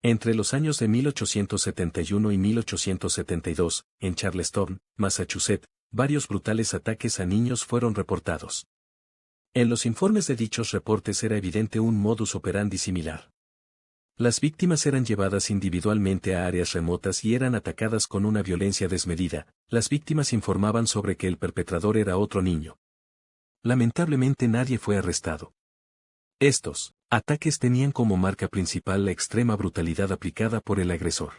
Entre los años de 1871 y 1872, en Charlestown, Massachusetts, varios brutales ataques a niños fueron reportados. En los informes de dichos reportes era evidente un modus operandi similar. Las víctimas eran llevadas individualmente a áreas remotas y eran atacadas con una violencia desmedida. Las víctimas informaban sobre que el perpetrador era otro niño. Lamentablemente nadie fue arrestado. Estos ataques tenían como marca principal la extrema brutalidad aplicada por el agresor.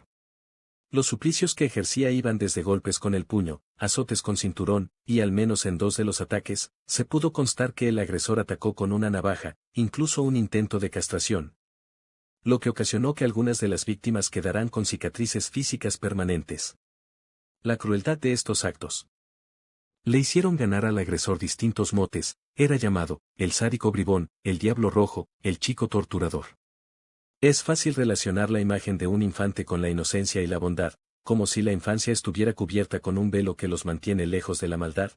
Los suplicios que ejercía iban desde golpes con el puño, azotes con cinturón, y al menos en 2 de los ataques, se pudo constar que el agresor atacó con una navaja, incluso un intento de castración, lo que ocasionó que algunas de las víctimas quedaran con cicatrices físicas permanentes. La crueldad de estos actos le hicieron ganar al agresor distintos motes. Era llamado el sádico bribón, el diablo rojo, el chico torturador. Es fácil relacionar la imagen de un infante con la inocencia y la bondad, como si la infancia estuviera cubierta con un velo que los mantiene lejos de la maldad,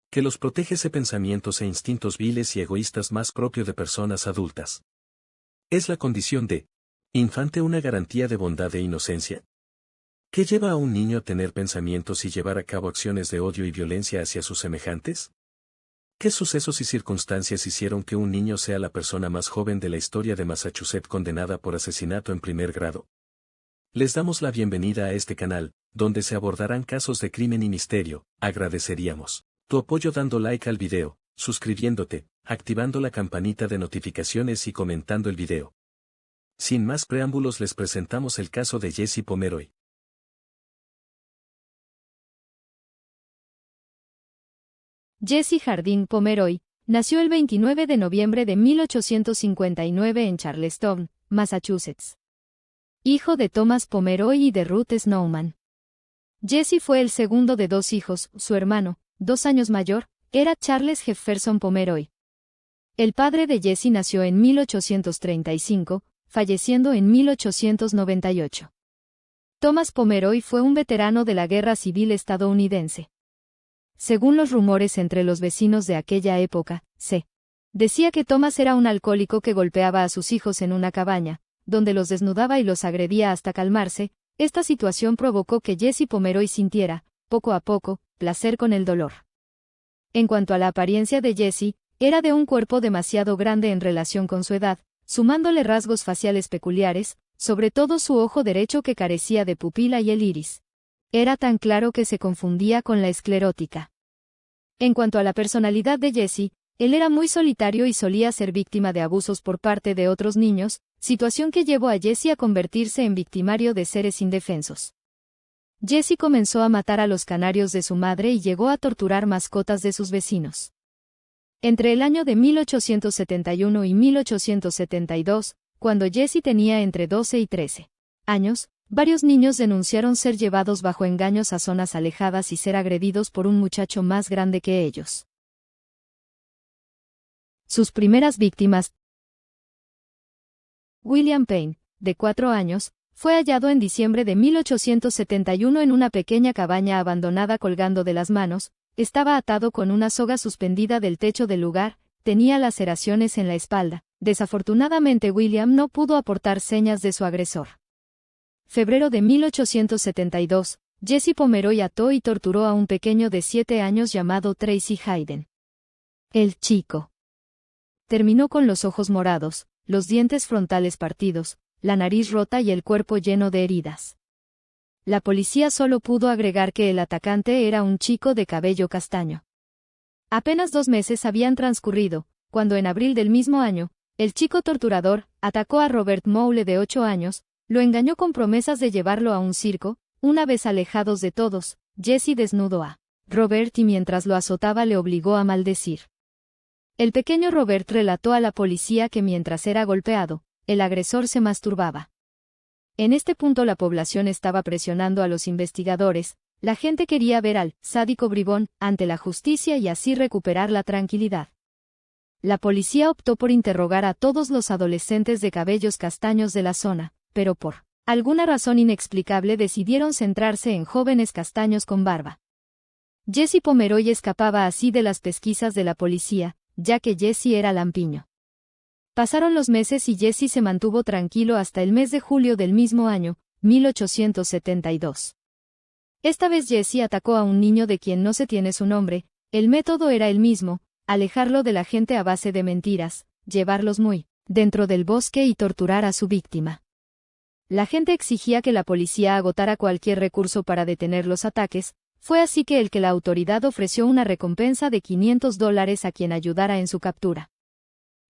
que los protege de pensamientos e instintos viles y egoístas más propio de personas adultas. ¿Es la condición de infante una garantía de bondad e inocencia? ¿Qué lleva a un niño a tener pensamientos y llevar a cabo acciones de odio y violencia hacia sus semejantes? ¿Qué sucesos y circunstancias hicieron que un niño sea la persona más joven de la historia de Massachusetts condenada por asesinato en primer grado? Les damos la bienvenida a este canal, donde se abordarán casos de crimen y misterio. Agradeceríamos tu apoyo dando like al video, suscribiéndote, activando la campanita de notificaciones y comentando el video. Sin más preámbulos les presentamos el caso de Jesse Pomeroy. Jesse Jardine Pomeroy nació el 29 de noviembre de 1859 en Charlestown, Massachusetts. Hijo de Thomas Pomeroy y de Ruth Snowman. Jesse fue el segundo de 2 hijos. Su hermano, 2 años mayor, era Charles Jefferson Pomeroy. El padre de Jesse nació en 1835, falleciendo en 1898. Thomas Pomeroy fue un veterano de la Guerra Civil estadounidense. Según los rumores entre los vecinos de aquella época, se decía que Thomas era un alcohólico que golpeaba a sus hijos en una cabaña, donde los desnudaba y los agredía hasta calmarse. Esta situación provocó que Jesse Pomeroy sintiera, poco a poco, placer con el dolor. En cuanto a la apariencia de Jesse, era de un cuerpo demasiado grande en relación con su edad, sumándole rasgos faciales peculiares, sobre todo su ojo derecho que carecía de pupila y el iris era tan claro que se confundía con la esclerótica. En cuanto a la personalidad de Jesse, él era muy solitario y solía ser víctima de abusos por parte de otros niños, situación que llevó a Jesse a convertirse en victimario de seres indefensos. Jesse comenzó a matar a los canarios de su madre y llegó a torturar mascotas de sus vecinos. Entre el año de 1871 y 1872, cuando Jesse tenía entre 12 y 13 años, varios niños denunciaron ser llevados bajo engaños a zonas alejadas y ser agredidos por un muchacho más grande que ellos. Sus primeras víctimas. William Payne, de 4 años, fue hallado en diciembre de 1871 en una pequeña cabaña abandonada colgando de las manos. Estaba atado con una soga suspendida del techo del lugar, tenía laceraciones en la espalda. Desafortunadamente William no pudo aportar señas de su agresor. Febrero de 1872, Jesse Pomeroy ató y torturó a un pequeño de 7 años llamado Tracy Hayden. El chico terminó con los ojos morados, los dientes frontales partidos, la nariz rota y el cuerpo lleno de heridas. La policía solo pudo agregar que el atacante era un chico de cabello castaño. Apenas 2 meses habían transcurrido, cuando en abril del mismo año, el chico torturador atacó a Robert Mowle de 8 años, lo engañó con promesas de llevarlo a un circo. Una vez alejados de todos, Jesse desnudó a Robert y mientras lo azotaba le obligó a maldecir. El pequeño Robert relató a la policía que mientras era golpeado, el agresor se masturbaba. En este punto la población estaba presionando a los investigadores. La gente quería ver al sádico bribón ante la justicia y así recuperar la tranquilidad. La policía optó por interrogar a todos los adolescentes de cabellos castaños de la zona, pero por alguna razón inexplicable decidieron centrarse en jóvenes castaños con barba. Jesse Pomeroy escapaba así de las pesquisas de la policía, ya que Jesse era lampiño. Pasaron los meses y Jesse se mantuvo tranquilo hasta el mes de julio del mismo año, 1872. Esta vez Jesse atacó a un niño de quien no se tiene su nombre. El método era el mismo, alejarlo de la gente a base de mentiras, llevarlos muy dentro del bosque y torturar a su víctima. La gente exigía que la policía agotara cualquier recurso para detener los ataques. Fue así que la autoridad ofreció una recompensa de $500 a quien ayudara en su captura.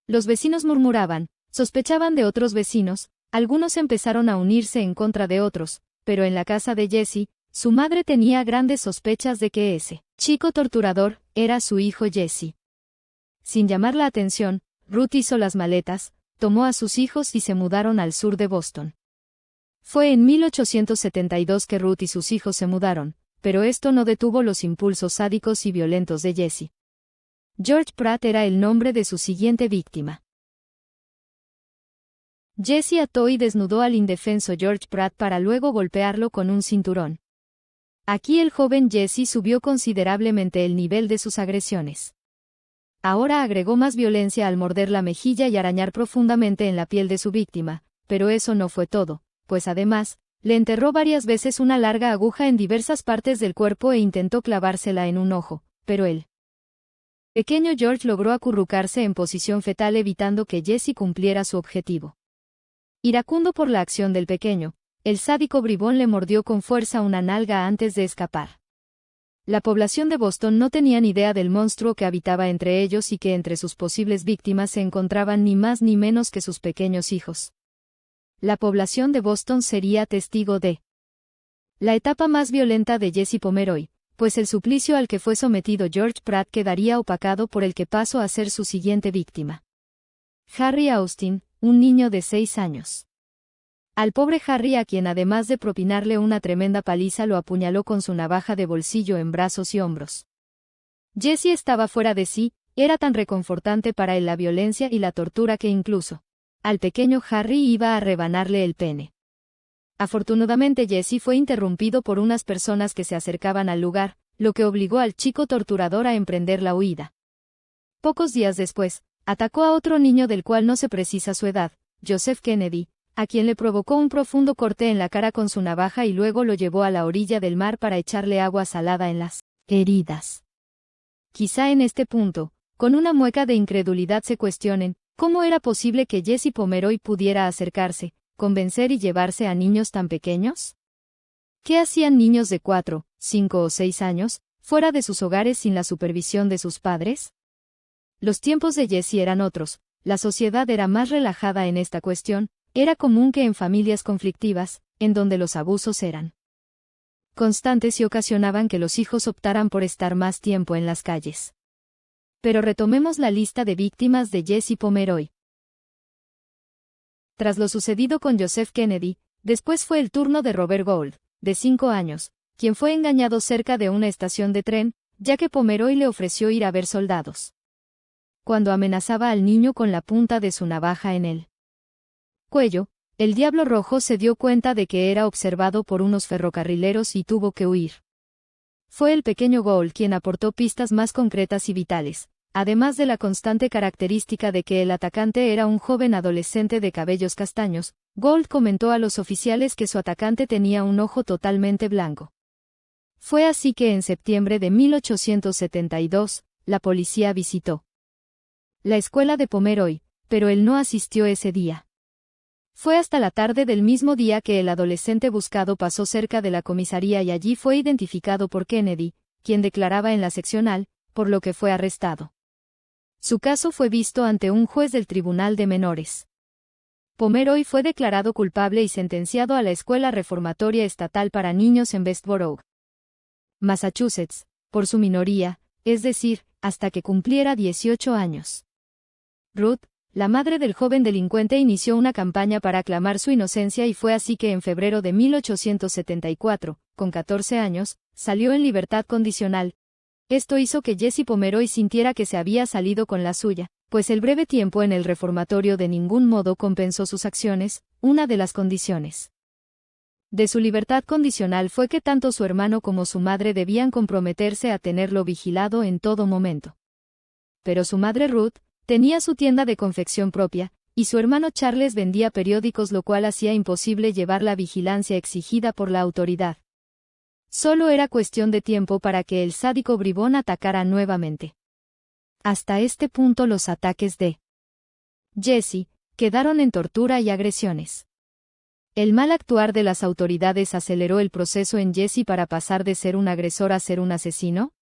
Los vecinos murmuraban, sospechaban de otros vecinos, algunos empezaron a unirse en contra de otros, pero en la casa de Jesse, su madre tenía grandes sospechas de que ese chico torturador era su hijo Jesse. Sin llamar la atención, Ruth hizo las maletas, tomó a sus hijos y se mudaron al sur de Boston. Fue en 1872 que Ruth y sus hijos se mudaron, pero esto no detuvo los impulsos sádicos y violentos de Jesse. George Pratt era el nombre de su siguiente víctima. Jesse ató y desnudó al indefenso George Pratt para luego golpearlo con un cinturón. Aquí el joven Jesse subió considerablemente el nivel de sus agresiones. Ahora agregó más violencia al morder la mejilla y arañar profundamente en la piel de su víctima, pero eso no fue todo, pues además, le enterró varias veces una larga aguja en diversas partes del cuerpo e intentó clavársela en un ojo, pero el pequeño George logró acurrucarse en posición fetal evitando que Jesse cumpliera su objetivo. Iracundo por la acción del pequeño, el sádico bribón le mordió con fuerza una nalga antes de escapar. La población de Boston no tenía ni idea del monstruo que habitaba entre ellos y que entre sus posibles víctimas se encontraban ni más ni menos que sus pequeños hijos. La población de Boston sería testigo de la etapa más violenta de Jesse Pomeroy, pues el suplicio al que fue sometido George Pratt quedaría opacado por el que pasó a ser su siguiente víctima. Harry Austin, un niño de 6 años. Al pobre Harry, a quien además de propinarle una tremenda paliza lo apuñaló con su navaja de bolsillo en brazos y hombros. Jesse estaba fuera de sí, era tan reconfortante para él la violencia y la tortura que incluso al pequeño Harry iba a rebanarle el pene. Afortunadamente Jesse fue interrumpido por unas personas que se acercaban al lugar, lo que obligó al chico torturador a emprender la huida. Pocos días después, atacó a otro niño del cual no se precisa su edad, Joseph Kennedy, a quien le provocó un profundo corte en la cara con su navaja y luego lo llevó a la orilla del mar para echarle agua salada en las heridas. Quizá en este punto, con una mueca de incredulidad se cuestionen, ¿cómo era posible que Jesse Pomeroy pudiera acercarse, convencer y llevarse a niños tan pequeños? ¿Qué hacían niños de 4, 5 o 6 años, fuera de sus hogares sin la supervisión de sus padres? Los tiempos de Jesse eran otros, la sociedad era más relajada en esta cuestión, era común que en familias conflictivas, en donde los abusos eran constantes y ocasionaban que los hijos optaran por estar más tiempo en las calles. Pero retomemos la lista de víctimas de Jesse Pomeroy. Tras lo sucedido con Joseph Kennedy, después fue el turno de Robert Gould, de 5 años, quien fue engañado cerca de una estación de tren, ya que Pomeroy le ofreció ir a ver soldados. Cuando amenazaba al niño con la punta de su navaja en el cuello, el Diablo Rojo se dio cuenta de que era observado por unos ferrocarrileros y tuvo que huir. Fue el pequeño Gould quien aportó pistas más concretas y vitales, además de la constante característica de que el atacante era un joven adolescente de cabellos castaños. Gould comentó a los oficiales que su atacante tenía un ojo totalmente blanco. Fue así que en septiembre de 1872, la policía visitó la escuela de Pomeroy, pero él no asistió ese día. Fue hasta la tarde del mismo día que el adolescente buscado pasó cerca de la comisaría y allí fue identificado por Kennedy, quien declaraba en la seccional, por lo que fue arrestado. Su caso fue visto ante un juez del Tribunal de Menores. Pomeroy fue declarado culpable y sentenciado a la Escuela Reformatoria Estatal para Niños en Westborough, Massachusetts, por su minoría, es decir, hasta que cumpliera 18 años. Ruth, la madre del joven delincuente, inició una campaña para aclamar su inocencia y fue así que en febrero de 1874, con 14 años, salió en libertad condicional. Esto hizo que Jesse Pomeroy sintiera que se había salido con la suya, pues el breve tiempo en el reformatorio de ningún modo compensó sus acciones. Una de las condiciones de su libertad condicional fue que tanto su hermano como su madre debían comprometerse a tenerlo vigilado en todo momento. Pero su madre Ruth Tenía su tienda de confección propia, y su hermano Charles vendía periódicos, lo cual hacía imposible llevar la vigilancia exigida por la autoridad. Solo era cuestión de tiempo para que el sádico bribón atacara nuevamente. Hasta este punto los ataques de Jesse quedaron en tortura y agresiones. El mal actuar de las autoridades aceleró el proceso en Jesse para pasar de ser un agresor a ser un asesino.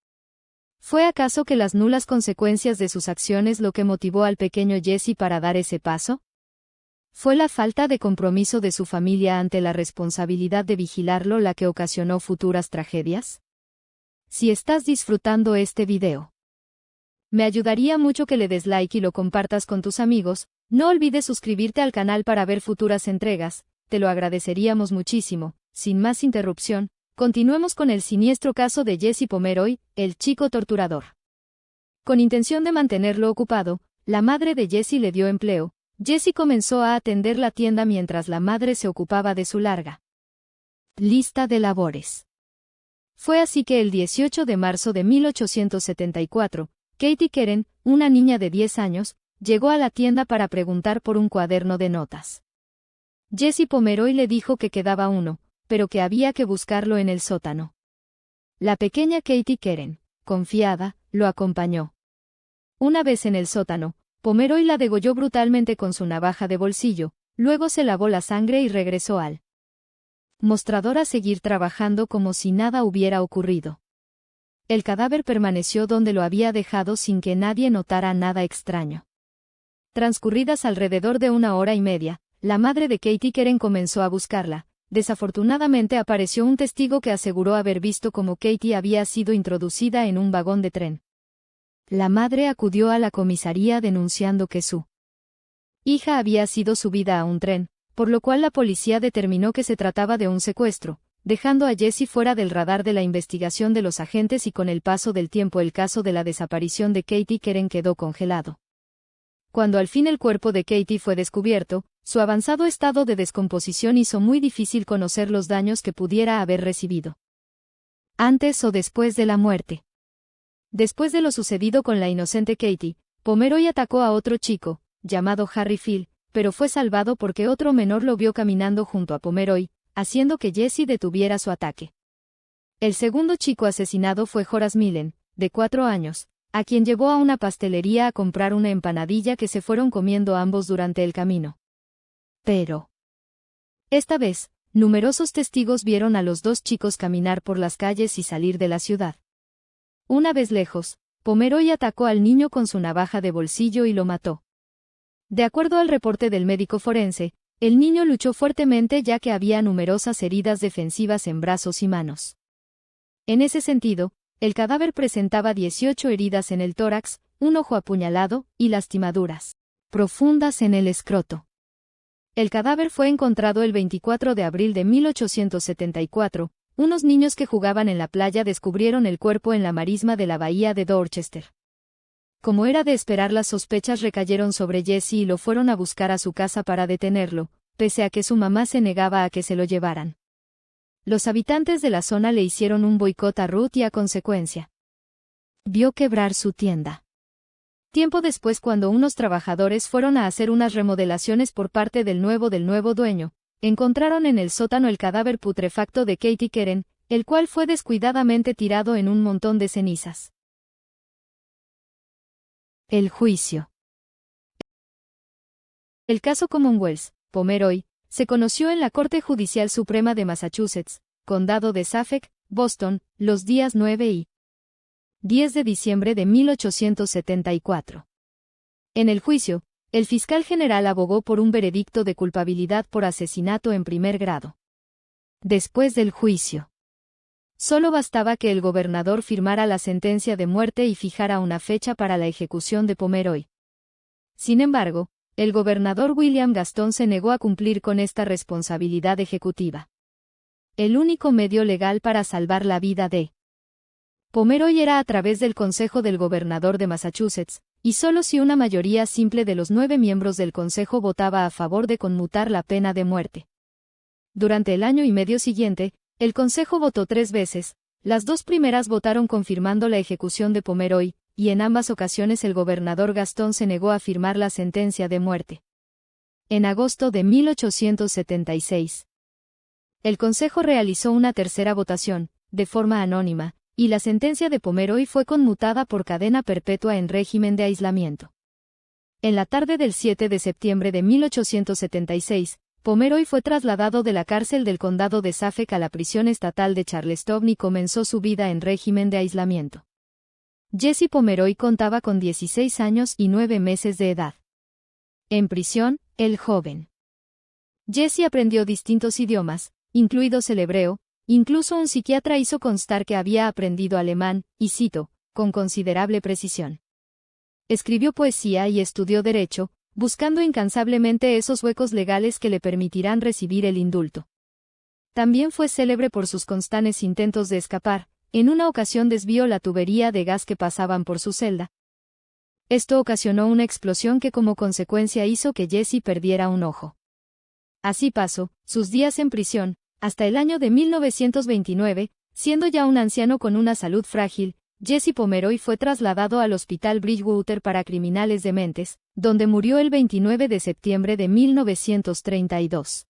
¿Fue acaso que las nulas consecuencias de sus acciones lo que motivó al pequeño Jesse para dar ese paso? ¿Fue la falta de compromiso de su familia ante la responsabilidad de vigilarlo la que ocasionó futuras tragedias? Si estás disfrutando este video, me ayudaría mucho que le des like y lo compartas con tus amigos. No olvides suscribirte al canal para ver futuras entregas, te lo agradeceríamos muchísimo. Sin más interrupción, continuemos con el siniestro caso de Jesse Pomeroy, el chico torturador. Con intención de mantenerlo ocupado, la madre de Jesse le dio empleo. Jesse comenzó a atender la tienda mientras la madre se ocupaba de su larga lista de labores. Fue así que el 18 de marzo de 1874, Katie Keren, una niña de 10 años, llegó a la tienda para preguntar por un cuaderno de notas. Jesse Pomeroy le dijo que quedaba uno, pero que había que buscarlo en el sótano. La pequeña Katie Keren, confiada, lo acompañó. Una vez en el sótano, Pomeroy la degolló brutalmente con su navaja de bolsillo, luego se lavó la sangre y regresó al mostrador a seguir trabajando como si nada hubiera ocurrido. El cadáver permaneció donde lo había dejado sin que nadie notara nada extraño. Transcurridas alrededor de 1 hora y media, la madre de Katie Keren comenzó a buscarla. Desafortunadamente apareció un testigo que aseguró haber visto cómo Katie había sido introducida en un vagón de tren. La madre acudió a la comisaría denunciando que su hija había sido subida a un tren, por lo cual la policía determinó que se trataba de un secuestro, dejando a Jesse fuera del radar de la investigación de los agentes, y con el paso del tiempo el caso de la desaparición de Katie Keren quedó congelado. Cuando al fin el cuerpo de Katie fue descubierto, su avanzado estado de descomposición hizo muy difícil conocer los daños que pudiera haber recibido. Antes o después de la muerte. Después de lo sucedido con la inocente Katie, Pomeroy atacó a otro chico, llamado Harry Phil, pero fue salvado porque otro menor lo vio caminando junto a Pomeroy, haciendo que Jesse detuviera su ataque. El segundo chico asesinado fue Horace Millen, de 4 años, a quien llevó a una pastelería a comprar una empanadilla que se fueron comiendo ambos durante el camino. Pero esta vez, numerosos testigos vieron a los dos chicos caminar por las calles y salir de la ciudad. Una vez lejos, Pomeroy atacó al niño con su navaja de bolsillo y lo mató. De acuerdo al reporte del médico forense, el niño luchó fuertemente ya que había numerosas heridas defensivas en brazos y manos. En ese sentido, el cadáver presentaba 18 heridas en el tórax, un ojo apuñalado, y lastimaduras profundas en el escroto. El cadáver fue encontrado el 24 de abril de 1874. Unos niños que jugaban en la playa descubrieron el cuerpo en la marisma de la bahía de Dorchester. Como era de esperar, las sospechas recayeron sobre Jesse y lo fueron a buscar a su casa para detenerlo, pese a que su mamá se negaba a que se lo llevaran. Los habitantes de la zona le hicieron un boicot a Ruth y a consecuencia vio quebrar su tienda. Tiempo después, cuando unos trabajadores fueron a hacer unas remodelaciones por parte del nuevo dueño, encontraron en el sótano el cadáver putrefacto de Katie Keren, el cual fue descuidadamente tirado en un montón de cenizas. El juicio. El caso Commonwealth, Pomeroy, se conoció en la Corte Judicial Suprema de Massachusetts, Condado de Suffolk, Boston, los días 9 y 10 de diciembre de 1874. En el juicio, el fiscal general abogó por un veredicto de culpabilidad por asesinato en primer grado. Después del juicio, solo bastaba que el gobernador firmara la sentencia de muerte y fijara una fecha para la ejecución de Pomeroy. Sin embargo, el gobernador William Gaston se negó a cumplir con esta responsabilidad ejecutiva. El único medio legal para salvar la vida de Pomeroy era a través del Consejo del Gobernador de Massachusetts, y solo si una mayoría simple de los 9 miembros del Consejo votaba a favor de conmutar la pena de muerte. Durante el año y medio siguiente, el Consejo votó 3 veces, las 2 primeras votaron confirmando la ejecución de Pomeroy, y en ambas ocasiones el gobernador Gastón se negó a firmar la sentencia de muerte. En agosto de 1876, el Consejo realizó una tercera votación, de forma anónima, y la sentencia de Pomeroy fue conmutada por cadena perpetua en régimen de aislamiento. En la tarde del 7 de septiembre de 1876, Pomeroy fue trasladado de la cárcel del condado de Suffolk a la prisión estatal de Charlestown y comenzó su vida en régimen de aislamiento. Jesse Pomeroy contaba con 16 años y 9 meses de edad. En prisión, el joven Jesse aprendió distintos idiomas, incluidos el hebreo. Incluso un psiquiatra hizo constar que había aprendido alemán, y cito, con considerable precisión. Escribió poesía y estudió derecho, buscando incansablemente esos huecos legales que le permitirán recibir el indulto. También fue célebre por sus constantes intentos de escapar. En una ocasión desvió la tubería de gas que pasaban por su celda. Esto ocasionó una explosión que como consecuencia hizo que Jesse perdiera un ojo. Así pasó sus días en prisión, hasta el año de 1929, siendo ya un anciano con una salud frágil. Jesse Pomeroy fue trasladado al Hospital Bridgewater para criminales dementes, donde murió el 29 de septiembre de 1932.